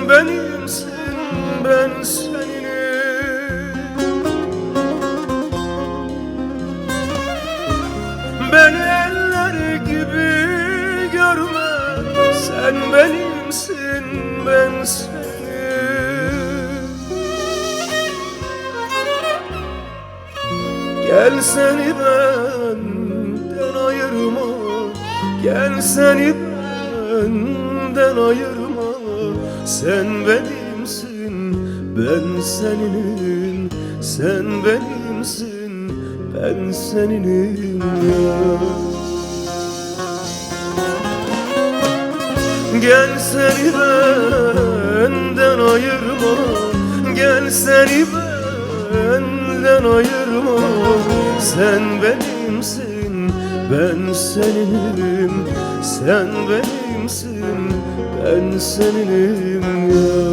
benimsin, ben seninim. Beni eller gibi görme, sen benimsin, ben senin. Gel seni benden ayırma, gel seni benden ayırma. Sen benimsin, ben seninim. Sen benimsin, ben seninim ya. Gel seni benden ayırma, gel seni benden ayırma. Sen benimsin, ben seninim. Sen benimsin, ben seninim ya.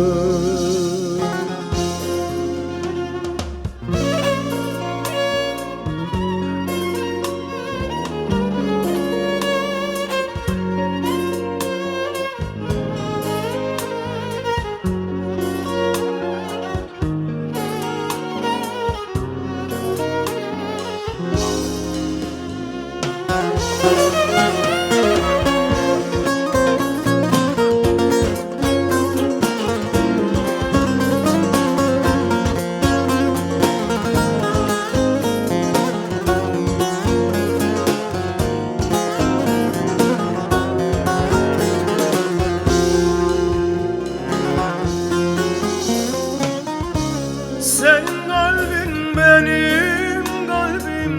Senin kalbin benim kalbim,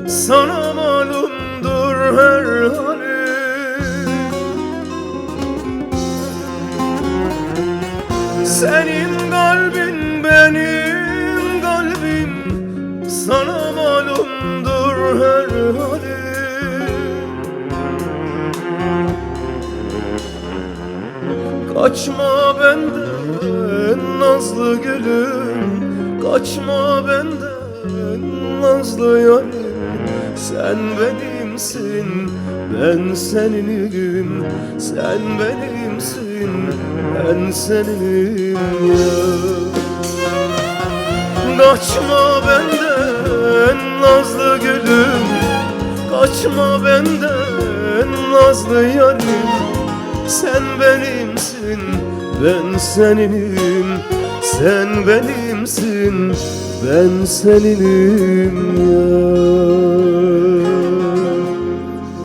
sana malumdur her halim. Senin kalbin benim kalbim, sana malumdur her halim. Kaçma benden nazlı gülüm, kaçma benden nazlı yarim. Sen benimsin, ben seninim. Sen benimsin, ben seninim ya. Kaçma benden nazlı gülüm, kaçma benden nazlı yarim. Sen benimsin, ben seninim. Sen benimsin, ben seninim ya.